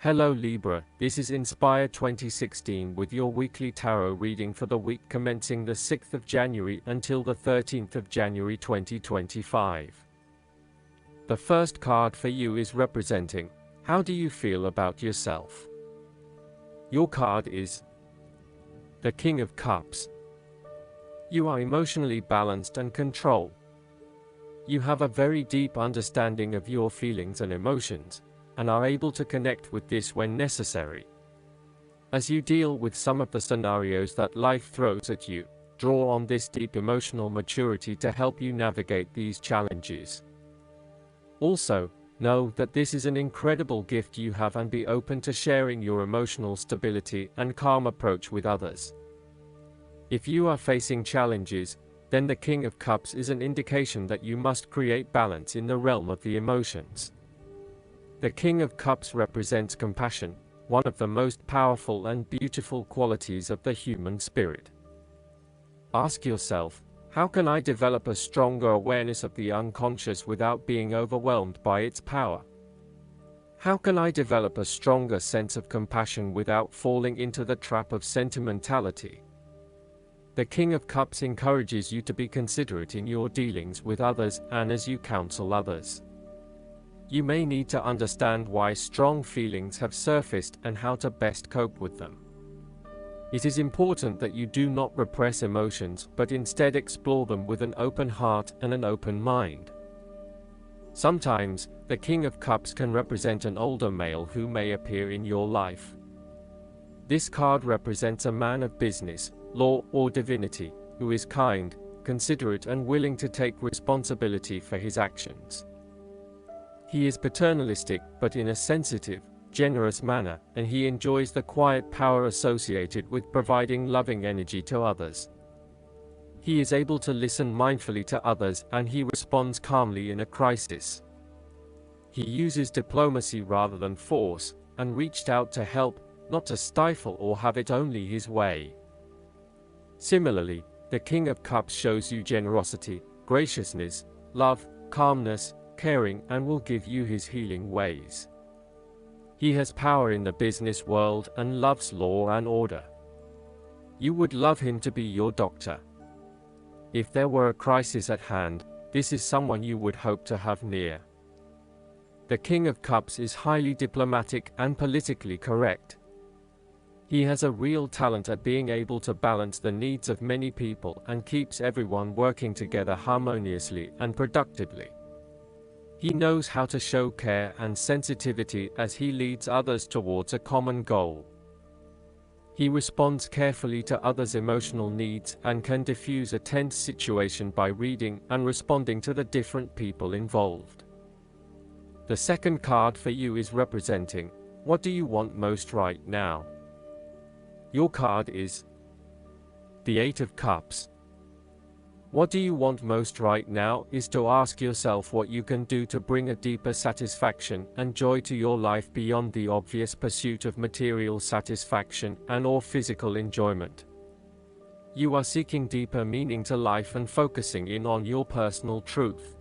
Hello Libra, this is Inspire 2016 with your weekly tarot reading for the week commencing the 6th of January until the 13th of January 2025. The first card for you is representing, how do you feel about yourself? Your card is the King of Cups. You are emotionally balanced and control. You have a very deep understanding of your feelings and emotions, and are able to connect with this when necessary. As you deal with some of the scenarios that life throws at you, draw on this deep emotional maturity to help you navigate these challenges. Also, know that this is an incredible gift you have and be open to sharing your emotional stability and calm approach with others. If you are facing challenges, then the King of Cups is an indication that you must create balance in the realm of the emotions. The King of Cups represents compassion, one of the most powerful and beautiful qualities of the human spirit. Ask yourself, how can I develop a stronger awareness of the unconscious without being overwhelmed by its power? How can I develop a stronger sense of compassion without falling into the trap of sentimentality? The King of Cups encourages you to be considerate in your dealings with others and as you counsel others. You may need to understand why strong feelings have surfaced and how to best cope with them. It is important that you do not repress emotions but instead explore them with an open heart and an open mind. Sometimes, the King of Cups can represent an older male who may appear in your life. This card represents a man of business, law, or divinity, who is kind, considerate and willing to take responsibility for his actions. He is paternalistic, but in a sensitive, generous manner, and he enjoys the quiet power associated with providing loving energy to others. He is able to listen mindfully to others and he responds calmly in a crisis. He uses diplomacy rather than force, and reached out to help, not to stifle or have it only his way. Similarly, the King of Cups shows you generosity, graciousness, love, calmness, caring, and will give you his healing ways. He has power in the business world and loves law and order. You would love him to be your doctor. If there were a crisis at hand, this is someone you would hope to have near. The King of Cups is highly diplomatic and politically correct. He has a real talent at being able to balance the needs of many people and keeps everyone working together harmoniously and productively. He knows how to show care and sensitivity as he leads others towards a common goal. He responds carefully to others' emotional needs and can diffuse a tense situation by reading and responding to the different people involved. The second card for you is representing, what do you want most right now? Your card is the Eight of Cups. What do you want most right now is to ask yourself what you can do to bring a deeper satisfaction and joy to your life beyond the obvious pursuit of material satisfaction and/or physical enjoyment. You are seeking deeper meaning to life and focusing in on your personal truth.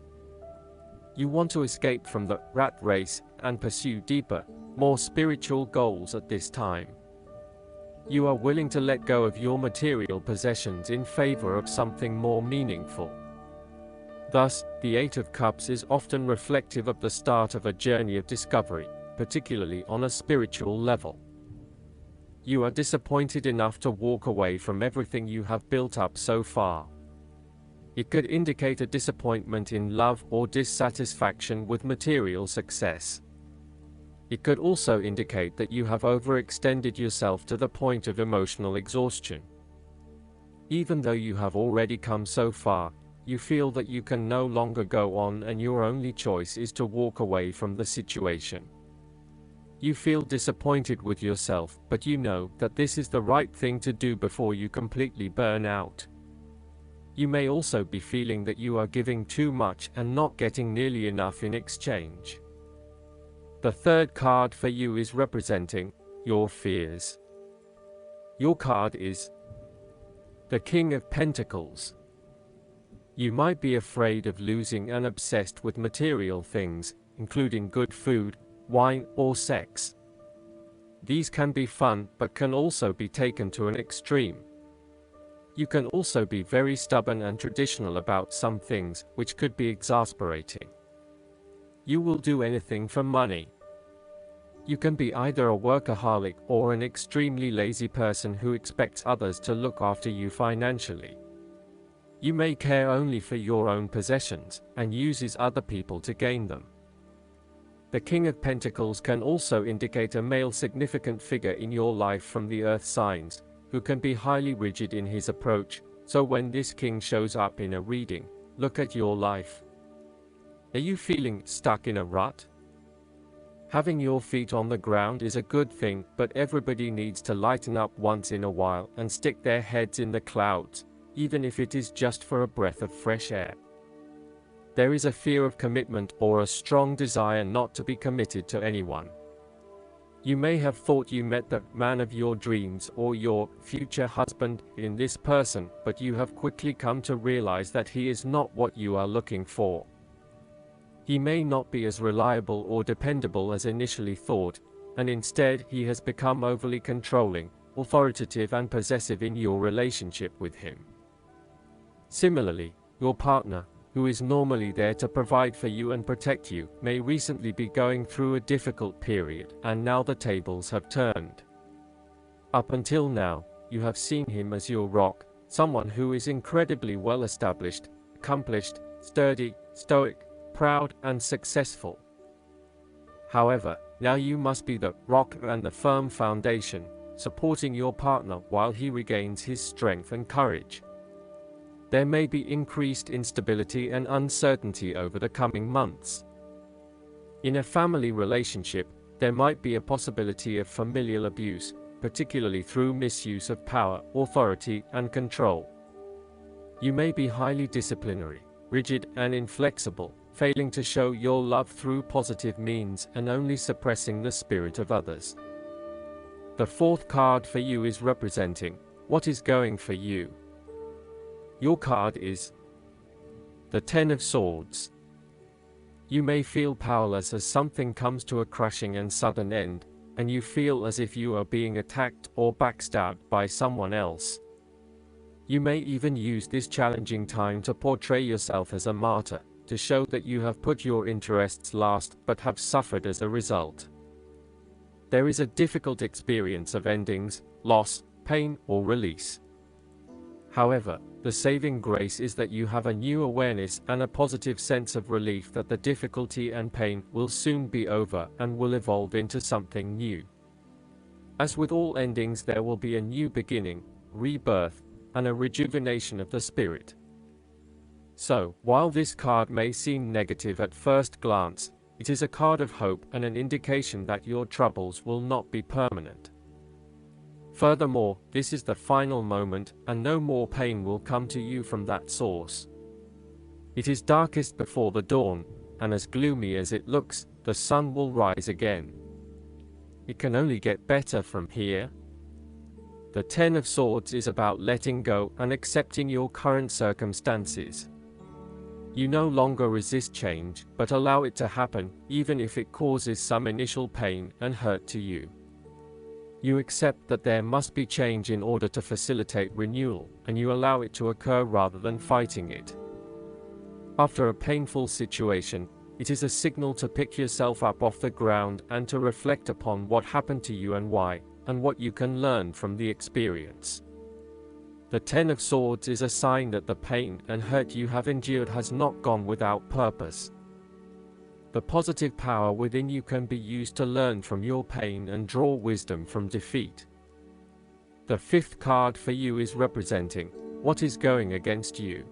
You want to escape from the rat race and pursue deeper, more spiritual goals at this time. You are willing to let go of your material possessions in favor of something more meaningful. Thus, the Eight of Cups is often reflective of the start of a journey of discovery, particularly on a spiritual level. You are disappointed enough to walk away from everything you have built up so far. It could indicate a disappointment in love or dissatisfaction with material success. It could also indicate that you have overextended yourself to the point of emotional exhaustion. Even though you have already come so far, you feel that you can no longer go on and your only choice is to walk away from the situation. You feel disappointed with yourself, but you know that this is the right thing to do before you completely burn out. You may also be feeling that you are giving too much and not getting nearly enough in exchange. The third card for you is representing your fears. Your card is the King of Pentacles. You might be afraid of losing and obsessed with material things, including good food, wine, or sex. These can be fun, but can also be taken to an extreme. You can also be very stubborn and traditional about some things, which could be exasperating. You will do anything for money. You can be either a workaholic or an extremely lazy person who expects others to look after you financially. You may care only for your own possessions, and uses other people to gain them. The King of Pentacles can also indicate a male significant figure in your life from the earth signs, who can be highly rigid in his approach, so when this king shows up in a reading, look at your life. Are you feeling stuck in a rut? Having your feet on the ground is a good thing, but everybody needs to lighten up once in a while and stick their heads in the clouds, even if it is just for a breath of fresh air. There is a fear of commitment or a strong desire not to be committed to anyone. You may have thought you met the man of your dreams or your future husband in this person, but you have quickly come to realize that he is not what you are looking for. He may not be as reliable or dependable as initially thought, and instead he has become overly controlling, authoritative and possessive in your relationship with him. Similarly, your partner, who is normally there to provide for you and protect you, may recently be going through a difficult period, and now the tables have turned. Up until now, you have seen him as your rock, someone who is incredibly well established, accomplished, sturdy, stoic, proud and successful. However, now you must be the rock and the firm foundation, supporting your partner while he regains his strength and courage. There may be increased instability and uncertainty over the coming months. In a family relationship, there might be a possibility of familial abuse, particularly through misuse of power, authority, and control. You may be highly disciplinary, rigid, and inflexible, failing to show your love through positive means and only suppressing the spirit of others. The fourth card for you is representing what is going for you. Your card is the Ten of Swords. You may feel powerless as something comes to a crushing and sudden end, and you feel as if you are being attacked or backstabbed by someone else. You may even use this challenging time to portray yourself as a martyr, to show that you have put your interests last but have suffered as a result. There is a difficult experience of endings, loss, pain, or release. However, the saving grace is that you have a new awareness and a positive sense of relief that the difficulty and pain will soon be over and will evolve into something new. As with all endings, there will be a new beginning, rebirth, and a rejuvenation of the spirit. So, while this card may seem negative at first glance, it is a card of hope and an indication that your troubles will not be permanent. Furthermore, this is the final moment, and no more pain will come to you from that source. It is darkest before the dawn, and as gloomy as it looks, the sun will rise again. It can only get better from here. The Ten of Swords is about letting go and accepting your current circumstances. You no longer resist change, but allow it to happen, even if it causes some initial pain and hurt to you. You accept that there must be change in order to facilitate renewal, and you allow it to occur rather than fighting it. After a painful situation, it is a signal to pick yourself up off the ground and to reflect upon what happened to you and why, and what you can learn from the experience. The Ten of Swords is a sign that the pain and hurt you have endured has not gone without purpose. The positive power within you can be used to learn from your pain and draw wisdom from defeat. The fifth card for you is representing what is going against you.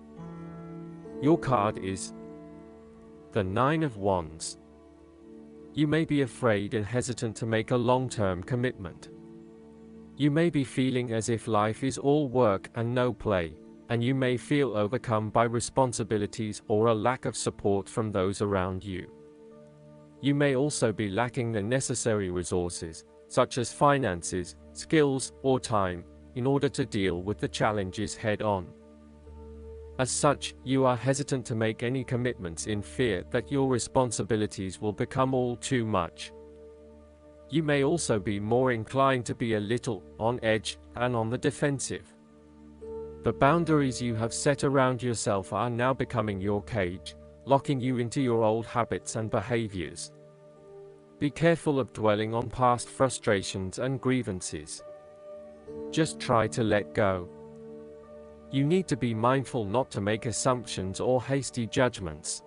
Your card is the Nine of Wands. You may be afraid and hesitant to make a long-term commitment. You may be feeling as if life is all work and no play, and you may feel overcome by responsibilities or a lack of support from those around you. You may also be lacking the necessary resources, such as finances, skills, or time, in order to deal with the challenges head-on. As such, you are hesitant to make any commitments in fear that your responsibilities will become all too much. You may also be more inclined to be a little on edge and on the defensive. The boundaries you have set around yourself are now becoming your cage, locking you into your old habits and behaviors. Be careful of dwelling on past frustrations and grievances. Just try to let go. You need to be mindful not to make assumptions or hasty judgments.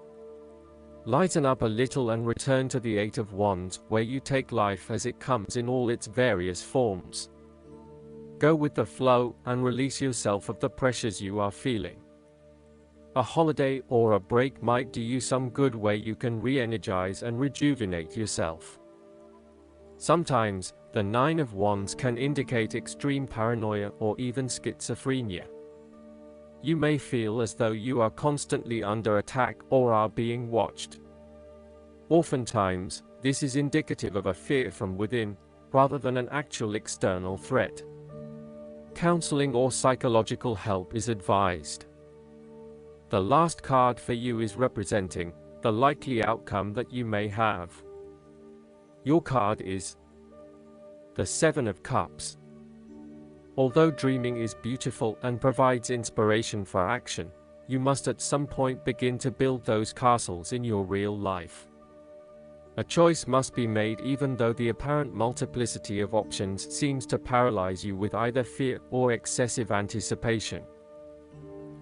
Lighten up a little and return to the Eight of Wands, where you take life as it comes in all its various forms. Go with the flow and release yourself of the pressures you are feeling. A holiday or a break might do you some good, where you can re-energize and rejuvenate yourself. Sometimes, the Nine of Wands can indicate extreme paranoia or even schizophrenia. You may feel as though you are constantly under attack or are being watched. Oftentimes, this is indicative of a fear from within, rather than an actual external threat. Counseling or psychological help is advised. The last card for you is representing the likely outcome that you may have. Your card is the Seven of Cups. Although dreaming is beautiful and provides inspiration for action, you must at some point begin to build those castles in your real life. A choice must be made, even though the apparent multiplicity of options seems to paralyze you with either fear or excessive anticipation.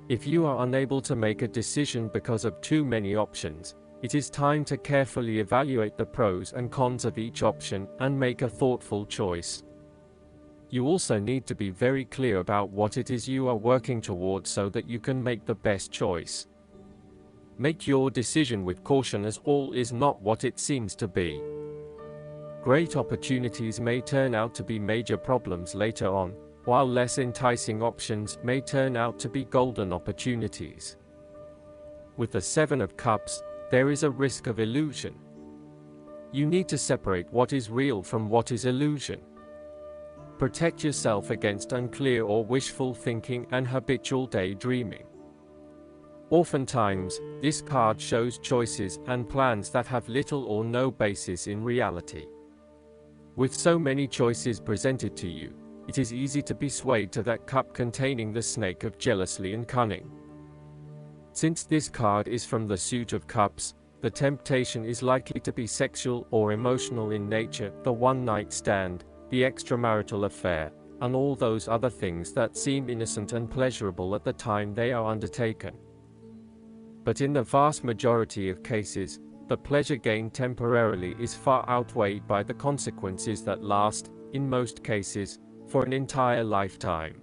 If you are unable to make a decision because of too many options, it is time to carefully evaluate the pros and cons of each option and make a thoughtful choice. You also need to be very clear about what it is you are working towards so that you can make the best choice. Make your decision with caution, as all is not what it seems to be. Great opportunities may turn out to be major problems later on, while less enticing options may turn out to be golden opportunities. With the Seven of Cups, there is a risk of illusion. You need to separate what is real from what is illusion. Protect yourself against unclear or wishful thinking and habitual daydreaming. Oftentimes, this card shows choices and plans that have little or no basis in reality. With so many choices presented to you, it is easy to be swayed to that cup containing the snake of jealousy and cunning. Since this card is from the Suit of Cups, the temptation is likely to be sexual or emotional in nature, the one-night stand, the extramarital affair, and all those other things that seem innocent and pleasurable at the time they are undertaken. But in the vast majority of cases, the pleasure gained temporarily is far outweighed by the consequences that last, in most cases, for an entire lifetime.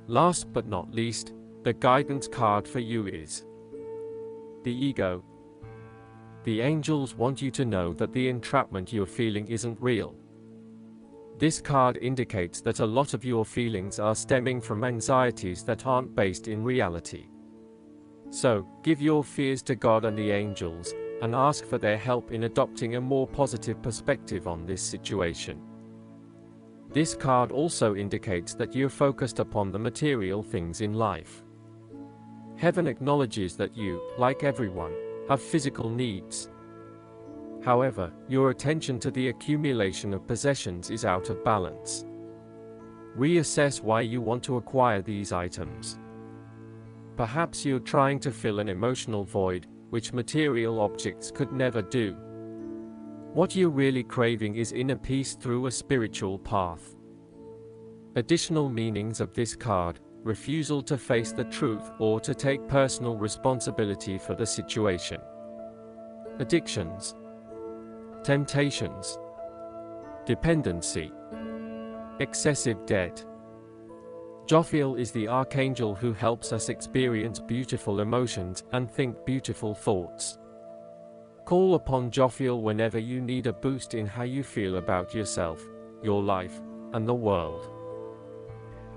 Last but not least, the guidance card for you is the Ego. The angels want you to know that the entrapment you're feeling isn't real. This card indicates that a lot of your feelings are stemming from anxieties that aren't based in reality. So, give your fears to God and the angels, and ask for their help in adopting a more positive perspective on this situation. This card also indicates that you're focused upon the material things in life. Heaven acknowledges that you, like everyone, have physical needs. However, your attention to the accumulation of possessions is out of balance. Reassess why you want to acquire these items. Perhaps you're trying to fill an emotional void, which material objects could never do. What you're really craving is inner peace through a spiritual path. Additional meanings of this card: refusal to face the truth or to take personal responsibility for the situation. Addictions. Temptations. Dependency. Excessive debt. Jophiel is the archangel who helps us experience beautiful emotions and think beautiful thoughts. Call upon Jophiel whenever you need a boost in how you feel about yourself, your life, and the world.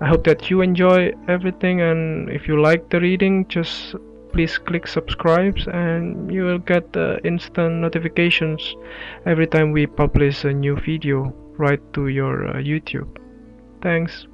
I hope that you enjoy everything, and if you like the reading, just please click subscribe and you will get instant notifications every time we publish a new video right to your YouTube. Thanks.